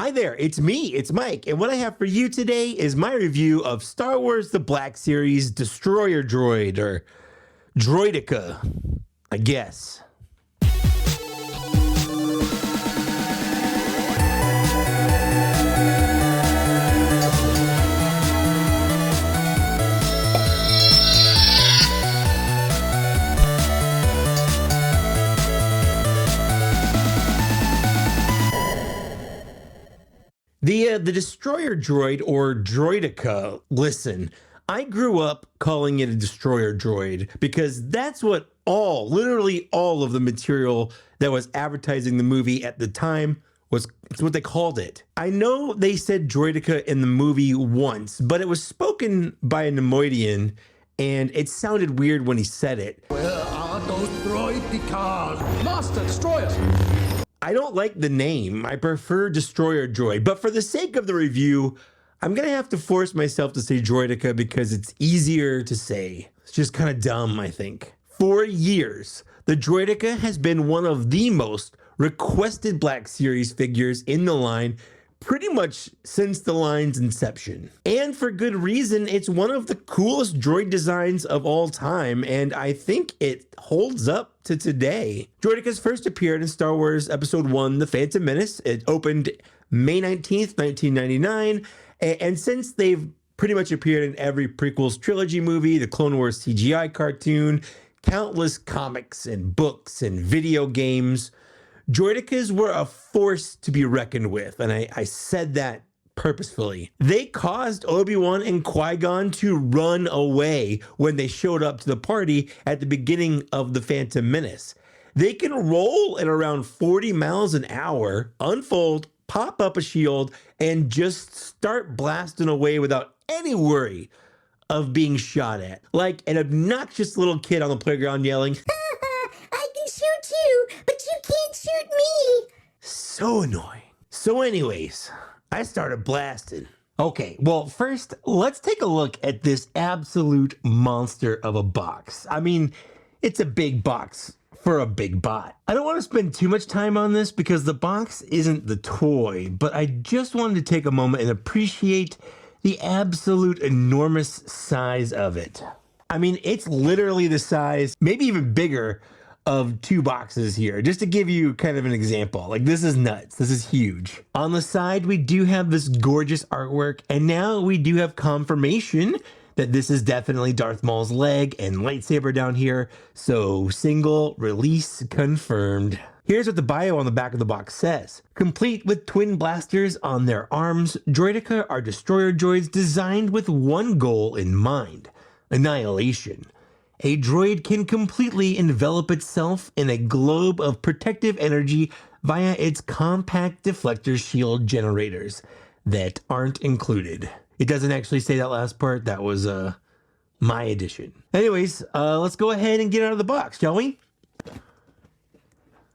Hi there, it's me, it's Mike, and what I have for you today is my review of Star Wars The Black Series Destroyer Droid, or Droideka, I guess. The Destroyer Droid, or Droideka, listen, I grew up calling it a Destroyer Droid because that's what literally all of the material that was advertising the movie at the time it's what they called it. I know they said Droideka in the movie once, but it was spoken by a Neimoidian, and it sounded weird when he said it. Where are those Droidekas? Master, Destroyer! I don't like the name. I prefer Destroyer Droid, but for the sake of the review, I'm gonna have to force myself to say Droideka because it's easier to say. It's just kind of dumb, I think. For years, the Droideka has been one of the most requested Black Series figures in the line, pretty much since the line's inception. And for good reason, it's one of the coolest droid designs of all time, and I think it holds up to today. Droideka's first appeared in Star Wars Episode 1, The Phantom Menace. It opened May 19th, 1999, and since they've pretty much appeared in every prequels trilogy movie, the Clone Wars CGI cartoon, countless comics and books and video games, Droidekas were a force to be reckoned with, and I said that purposefully. They caused Obi-Wan and Qui-Gon to run away when they showed up to the party at the beginning of The Phantom Menace. They can roll at around 40 miles an hour, unfold, pop up a shield, and just start blasting away without any worry of being shot at. Like an obnoxious little kid on the playground yelling, I can shoot you, but you can't shoot me. so annoying. So anyways, I started blasting. Okay, well, first, let's take a look at this absolute monster of a box. I mean, it's a big box for a big bot. I don't want to spend too much time on this because the box isn't the toy, but I just wanted to take a moment and appreciate the absolute enormous size of it. I mean, it's literally the size, maybe even bigger, of two boxes here, just to give you kind of an example. Like, this is nuts. This is huge. On the side, we do have this gorgeous artwork, and now we do have confirmation that this is definitely Darth Maul's leg and lightsaber down here. So single release confirmed. Here's what the bio on the back of the box says. Complete with twin blasters on their arms, Droideka are destroyer droids designed with one goal in mind: annihilation. A droid can completely envelop itself in a globe of protective energy via its compact deflector shield generators that aren't included. It doesn't actually say that last part. That was my addition. Anyways, let's go ahead and get out of the box, shall we?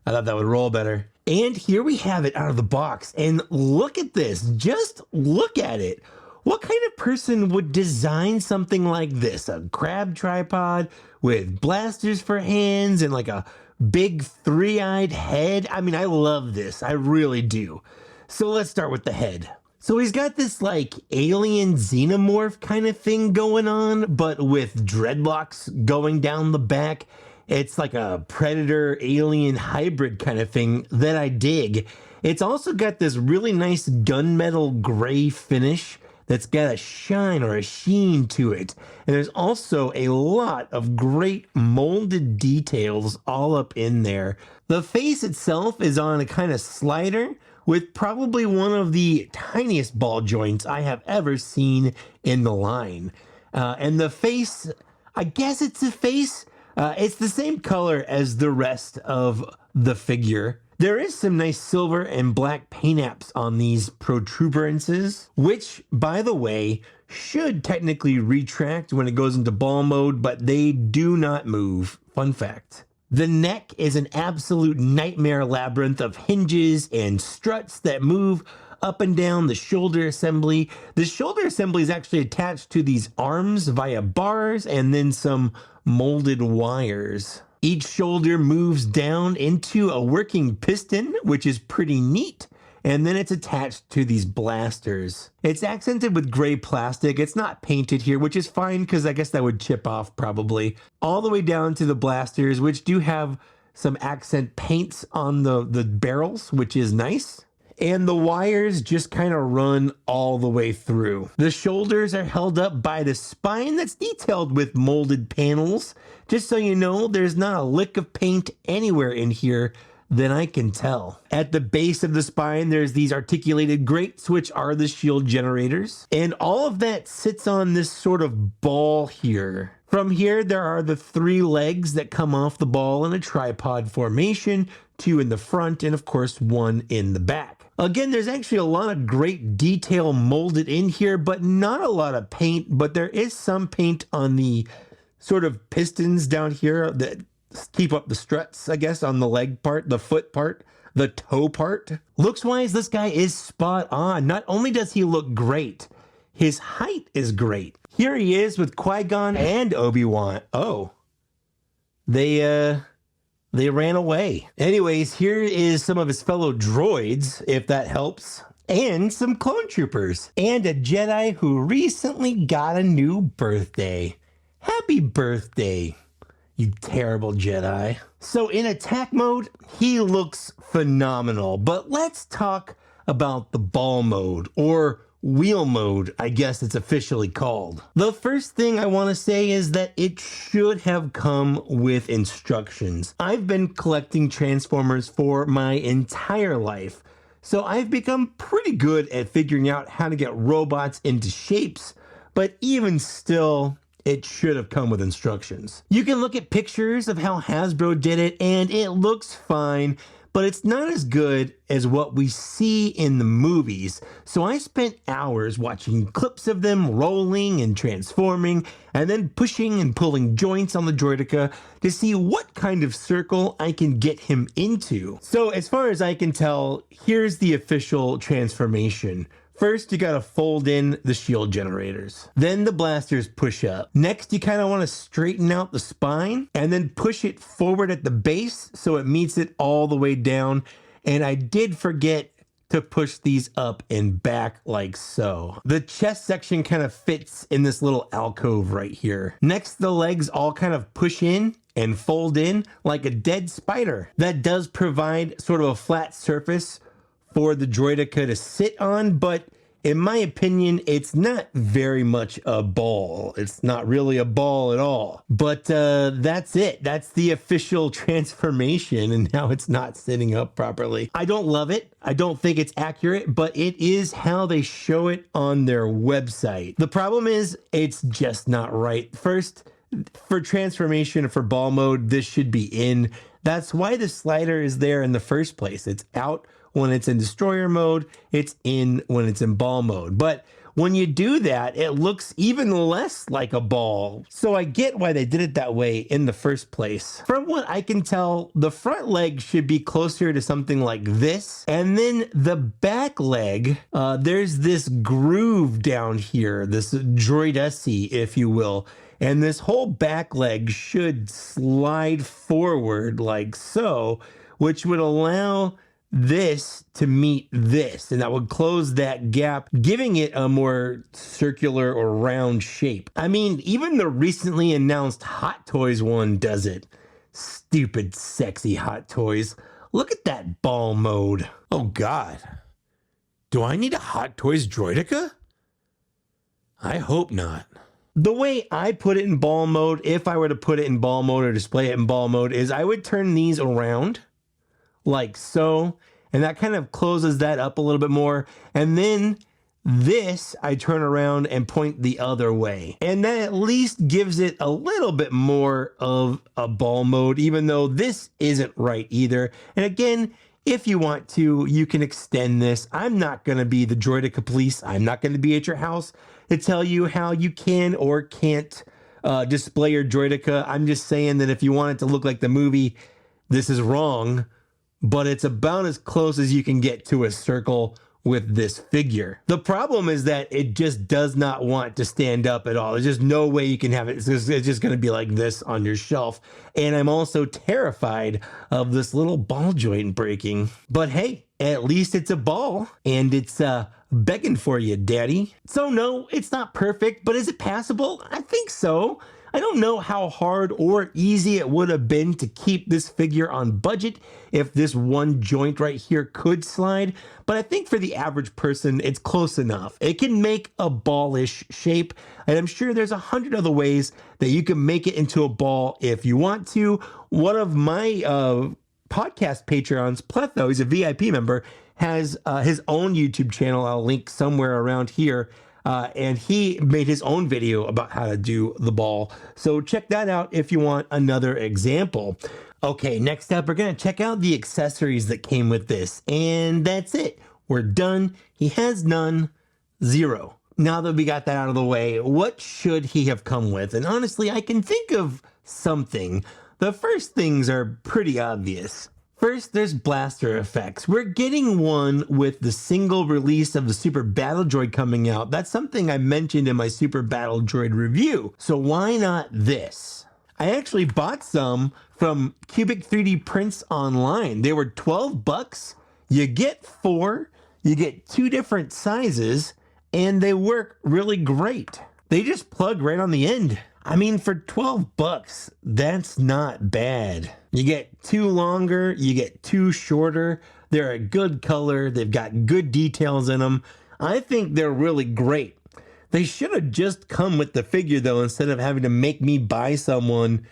I thought that would roll better. And here we have it out of the box. And look at this. Just look at it. What kind of person would design something like this? A crab tripod with blasters for hands and like a big three-eyed head? I mean, I love this. I really do. So let's start with the head. So he's got this like alien xenomorph kind of thing going on, but with dreadlocks going down the back. It's like a predator alien hybrid kind of thing that I dig. It's also got this really nice gunmetal gray finish that's got a shine or a sheen to it. And there's also a lot of great molded details all up in there. The face itself is on a kind of slider with probably one of the tiniest ball joints I have ever seen in the line. And the face, I guess it's a face. It's the same color as the rest of the figure. There is some nice silver and black paint apps on these protuberances, which, by the way, should technically retract when it goes into ball mode, but they do not move. Fun fact. The neck is an absolute nightmare labyrinth of hinges and struts that move up and down the shoulder assembly. The shoulder assembly is actually attached to these arms via bars and then some molded wires. Each shoulder moves down into a working piston, which is pretty neat. and then it's attached to these blasters. It's accented with gray plastic. It's not painted here, which is fine because I guess that would chip off probably. All the way down to the blasters, which do have some accent paints on the barrels, which is nice. And the wires just kind of run all the way through. The shoulders are held up by the spine that's detailed with molded panels. Just so you know, there's not a lick of paint anywhere in here that I can tell. At the base of the spine, there's these articulated grates, which are the shield generators. And all of that sits on this sort of ball here. From here, there are the 3 legs that come off the ball in a tripod formation, 2 in the front, and of course, 1 in the back. Again, there's actually a lot of great detail molded in here, but not a lot of paint, but there is some paint on the sort of pistons down here that keep up the struts, I guess, on the leg part, the foot part, the toe part. Looks-wise, this guy is spot on. Not only does he look great, his height is great. Here he is with Qui-Gon and Obi-Wan. Oh, they ran away. Anyways, here is some of his fellow droids, if that helps, and some clone troopers, and a Jedi who recently got a new birthday. Happy birthday, you terrible Jedi. So in attack mode, he looks phenomenal, but let's talk about the ball mode, or wheel mode, I guess it's officially called. The first thing I want to say is that it should have come with instructions. I've been collecting Transformers for my entire life, so I've become pretty good at figuring out how to get robots into shapes, but even still, it should have come with instructions. You can look at pictures of how Hasbro did it, and it looks fine, but it's not as good as what we see in the movies. So I spent hours watching clips of them rolling and transforming, and then pushing and pulling joints on the Droideka to see what kind of circle I can get him into. So as far as I can tell, here's the official transformation. First, you gotta fold in the shield generators. Then the blasters push up. Next, you kind of want to straighten out the spine and then push it forward at the base so it meets it all the way down. And I did forget to push these up and back like so. The chest section kind of fits in this little alcove right here. Next, the legs all kind of push in and fold in like a dead spider. That does provide sort of a flat surface for the Droideka to sit on, but in my opinion, it's not very much a ball. It's not really a ball at all. But that's it. That's the official transformation, and now it's not sitting up properly. I don't love it. I don't think it's accurate, but it is how they show it on their website. The problem is it's just not right. First, for transformation, for ball mode, this should be in. That's why the slider is there in the first place. It's out when it's in destroyer mode, it's in when it's in ball mode. But when you do that, it looks even less like a ball. So I get why they did it that way in the first place. From what I can tell, the front leg should be closer to something like this. And then the back leg, there's this groove down here, this droidessy, if you will. And this whole back leg should slide forward like so, which would allow this to meet this, and that would close that gap, giving it a more circular or round shape. I mean, even the recently announced Hot Toys one does it. Stupid, sexy Hot Toys. Look at that ball mode. Oh God. Do I need a Hot Toys Droideka? I hope not. The way I put it in ball mode, if I were to put it in ball mode or display it in ball mode, is I would turn these around like so, and that kind of closes that up a little bit more. And then this, I turn around and point the other way. And that at least gives it a little bit more of a ball mode, even though this isn't right either. And again, if you want to, you can extend this. I'm not going to be the Droideka police. I'm not going to be at your house to tell you how you can or can't display your Droideka. I'm just saying that if you want it to look like the movie, this is wrong. But it's about as close as you can get to a circle with this figure. The problem is that it just does not want to stand up at all. There's just no way you can have it. It's just going to be like this on your shelf. And I'm also terrified of this little ball joint breaking. But hey, at least it's a ball, and it's begging for you, Daddy. So no, it's not perfect, but is it passable? I think so. I don't know how hard or easy it would have been to keep this figure on budget if this one joint right here could slide, but I think for the average person, it's close enough. It can make a ballish shape, and I'm sure there's 100 other ways that you can make it into a ball if you want to. One of my podcast Patreons, Pletho, he's a VIP member, has his own YouTube channel. I'll link somewhere around here. And he made his own video about how to do the ball. So check that out if you want another example. Okay, next up, we're going to check out the accessories that came with this. And that's it. We're done. He has none. 0. Now that we got that out of the way, what should he have come with? And honestly, I can think of something. The first things are pretty obvious. First, there's blaster effects. We're getting one with the single release of the Super Battle Droid coming out. That's something I mentioned in my Super Battle Droid review. So why not this? I actually bought some from Cubic 3D Prints online. They were 12 bucks. You get 4, you get 2 different sizes, and they work really great. They just plug right on the end. I mean, for 12 bucks, that's not bad. You get 2 longer, you get 2 shorter. They're a good color. They've got good details in them. I think they're really great. They should have just come with the figure though, instead of having to make me buy someone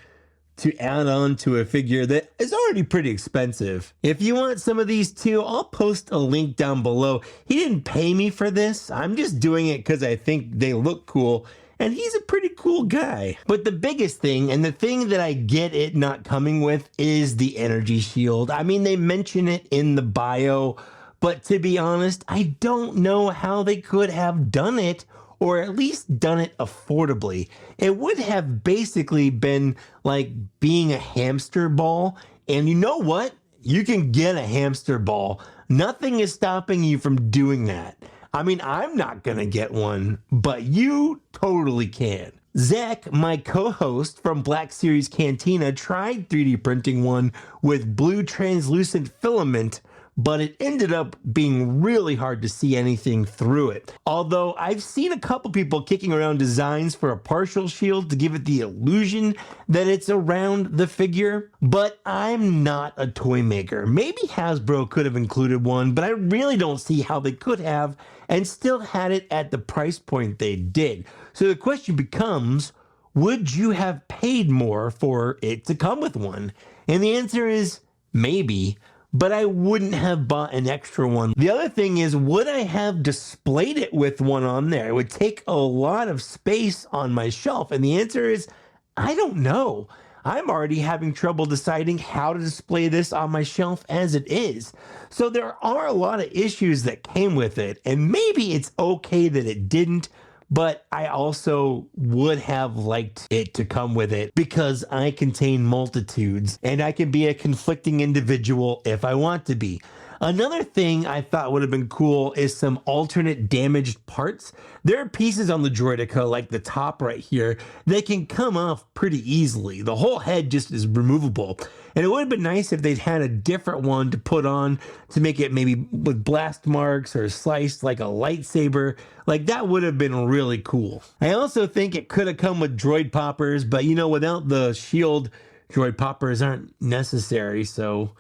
to add on to a figure that is already pretty expensive. If you want some of these too, I'll post a link down below. He didn't pay me for this. I'm just doing it because I think they look cool. And he's a pretty cool guy. But the biggest thing, and the thing that I get it not coming with, is the energy shield. I mean, they mention it in the bio, but to be honest, I don't know how they could have done it, or at least done it affordably. It would have basically been like being a hamster ball. And you know what? You can get a hamster ball. Nothing is stopping you from doing that. I mean, I'm not gonna get one, but you totally can. Zach, my co-host from Black Series Cantina, tried 3D printing one with blue translucent filament, but it ended up being really hard to see anything through it. Although I've seen a couple people kicking around designs for a partial shield to give it the illusion that it's around the figure, but I'm not a toy maker. Maybe Hasbro could have included one, but I really don't see how they could have and still had it at the price point they did. So the question becomes, would you have paid more for it to come with one? And the answer is maybe, but I wouldn't have bought an extra one. The other thing is, would I have displayed it with one on there? It would take a lot of space on my shelf. And the answer is, I don't know. I'm already having trouble deciding how to display this on my shelf as it is. So there are a lot of issues that came with it, and maybe it's okay that it didn't, but I also would have liked it to come with it because I contain multitudes and I can be a conflicting individual if I want to be. Another thing I thought would have been cool is some alternate damaged parts. There are pieces on the Droideka, like the top right here, that can come off pretty easily. The whole head just is removable. And it would have been nice if they'd had a different one to put on to make it maybe with blast marks or sliced like a lightsaber. Like that would have been really cool. I also think it could have come with droid poppers, but you know, without the shield, droid poppers aren't necessary, so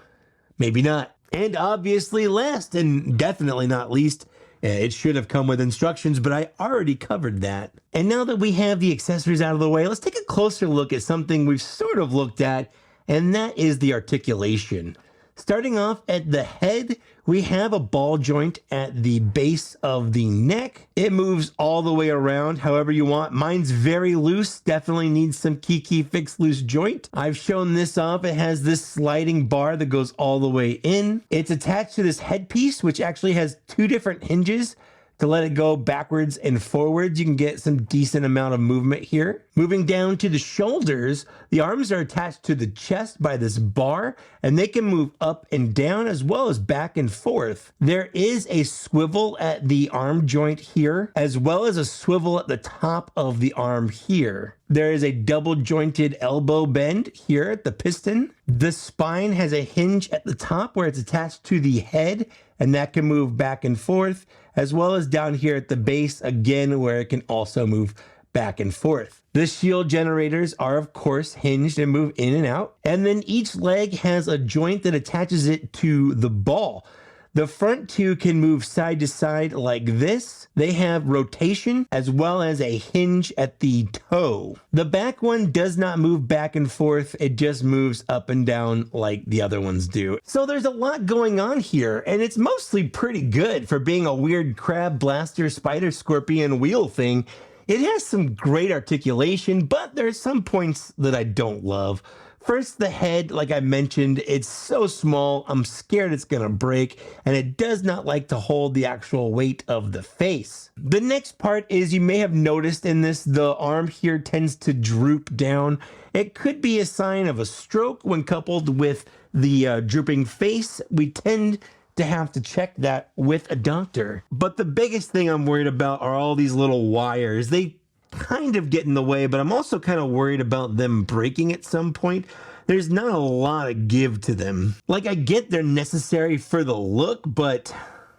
maybe not. And obviously last and definitely not least, it should have come with instructions, but I already covered that. And now that we have the accessories out of the way, let's take a closer look at something we've sort of looked at, and that is the articulation. Starting off at the head, we have a ball joint at the base of the neck. It moves all the way around however you want. Mine's very loose, definitely needs some key fix loose joint. I've shown this off. It has this sliding bar that goes all the way in. It's attached to this headpiece, which actually has 2 different hinges to let it go backwards and forwards. You can get some decent amount of movement here. Moving down to the shoulders, the arms are attached to the chest by this bar, and they can move up and down as well as back and forth. There is a swivel at the arm joint here, as well as a swivel at the top of the arm here. There is a double jointed elbow bend here at the piston. The spine has a hinge at the top where it's attached to the head, and that can move back and forth, as well as down here at the base again, where it can also move back and forth. The shield generators are of course hinged and move in and out, and then each leg has a joint that attaches it to the ball. The front two can move side to side like this. They have rotation as well as a hinge at the toe. The back one does not move back and forth. It just moves up and down like the other ones do. So there's a lot going on here, and it's mostly pretty good for being a weird crab blaster spider scorpion wheel thing. It has some great articulation, but there's some points that I don't love. First, the head, like I mentioned, it's so small, I'm scared it's gonna break, and it does not like to hold the actual weight of the face. The next part is, you may have noticed in this, the arm here tends to droop down. It could be a sign of a stroke when coupled with the drooping face. We tend to have to check that with a doctor. But the biggest thing I'm worried about are all these little wires. They kind of get in the way, but I'm also kind of worried about them breaking at some point. There's not a lot of give to them. Like, I get they're necessary for the look, but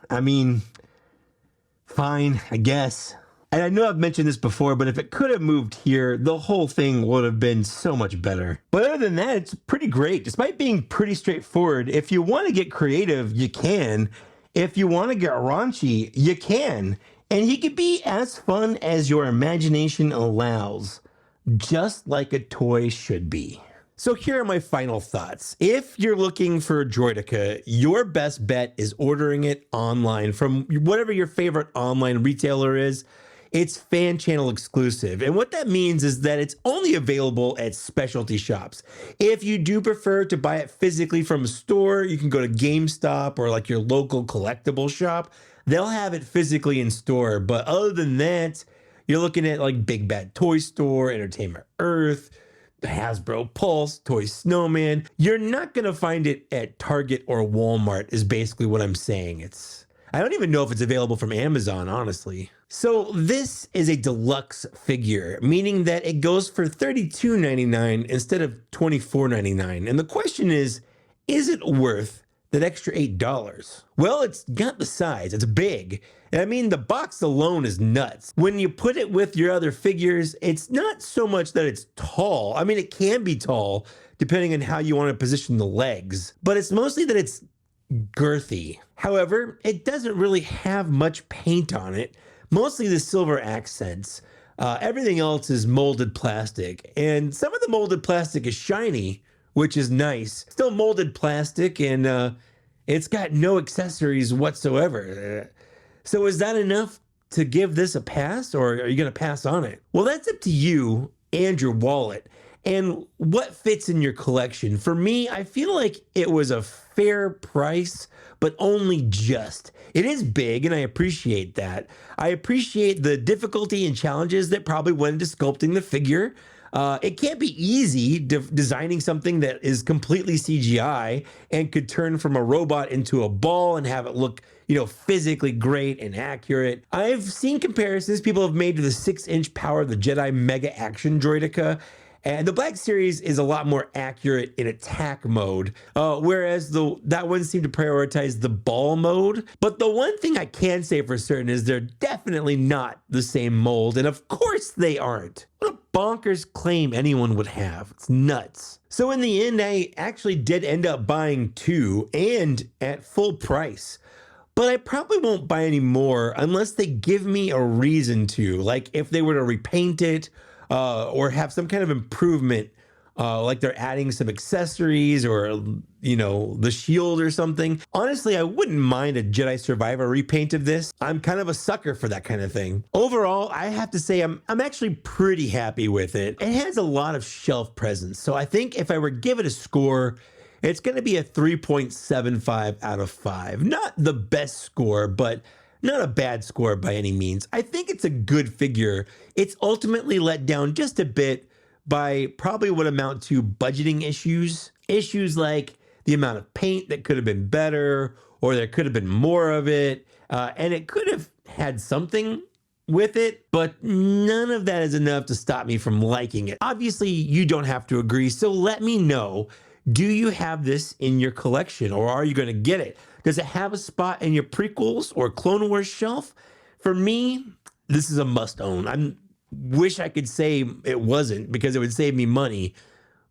I mean, fine, I guess. And I know I've mentioned this before, but if it could have moved here, the whole thing would have been so much better. But other than that, it's pretty great. Despite being pretty straightforward, if you want to get creative, you can. If you want to get raunchy, you can. And he could be as fun as your imagination allows, just like a toy should be. So here are my final thoughts. If you're looking for a Droideka, your best bet is ordering it online from whatever your favorite online retailer is. It's fan channel exclusive. And what that means is that it's only available at specialty shops. If you do prefer to buy it physically from a store, you can go to GameStop or like your local collectible shop. They'll have it physically in store. But other than that, you're looking at like Big Bad Toy Store, Entertainment Earth, Hasbro Pulse, ToySnowman. You're not going to find it at Target or Walmart is basically what I'm saying. I don't even know if it's available from Amazon, honestly. So this is a deluxe figure, meaning that it goes for $32.99 instead of $24.99. And the question is it worth that extra $8? Well, it's got the size, it's big. And I mean, the box alone is nuts. When you put it with your other figures, it's not so much that it's tall. I mean, it can be tall depending on how you want to position the legs, but it's mostly that it's girthy. However, it doesn't really have much paint on it, mostly the silver accents. Everything else is molded plastic, and some of the molded plastic is shiny, which is nice. Still molded plastic, and it's got no accessories whatsoever. So is that enough to give this a pass, or are you going to pass on it? Well, that's up to you and your wallet and what fits in your collection. For me, I feel like it was a fair price, but only just. It is big, and I appreciate that. I appreciate the difficulty and challenges that probably went into sculpting the figure. It can't be easy designing something that is completely CGI and could turn from a robot into a ball and have it look, physically great and accurate. I've seen comparisons people have made to the 6-inch Power of the Jedi Mega Action Droideka, and the Black Series is a lot more accurate in attack mode, whereas that one seemed to prioritize the ball mode. But the one thing I can say for certain is they're definitely not the same mold, and of course they aren't. What a bonkers claim anyone would have. It's nuts. So in the end, I actually did end up buying 2 and at full price. But I probably won't buy any more unless they give me a reason to, like if they were to repaint it, or have some kind of improvement, like they're adding some accessories or, the shield or something. Honestly, I wouldn't mind a Jedi Survivor repaint of this. I'm kind of a sucker for that kind of thing. Overall, I have to say I'm actually pretty happy with it. It has a lot of shelf presence. So I think if I were to give it a score, it's going to be a 3.75 out of 5. Not the best score, but not a bad score by any means. I think it's a good figure. It's ultimately let down just a bit by probably what amount to budgeting issues. Issues like the amount of paint that could have been better, or there could have been more of it, and it could have had something with it, but none of that is enough to stop me from liking it. Obviously, you don't have to agree, so let me know. Do you have this in your collection, or are you going to get it? Does it have a spot in your prequels or Clone Wars shelf? For me, this is a must own. I wish I could say it wasn't because it would save me money,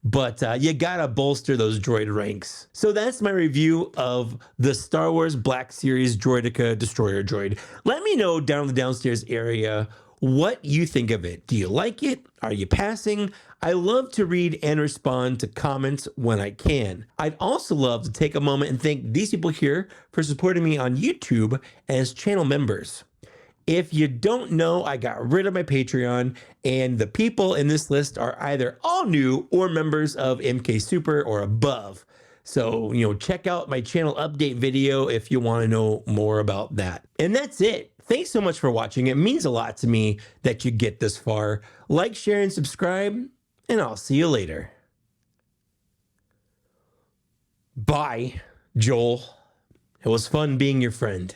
but you gotta bolster those droid ranks. So that's my review of the Star Wars Black Series Droideka Destroyer Droid. Let me know down in the downstairs area what you think of it. Do you like it? Are you passing? I love to read and respond to comments when I can. I'd also love to take a moment and thank these people here for supporting me on YouTube as channel members. If you don't know, I got rid of my Patreon, and the people in this list are either all new or members of MK Super or above. So, check out my channel update video if you want to know more about that. And that's it. Thanks so much for watching. It means a lot to me that you get this far. Like, share, and subscribe, and I'll see you later. Bye, Joel. It was fun being your friend.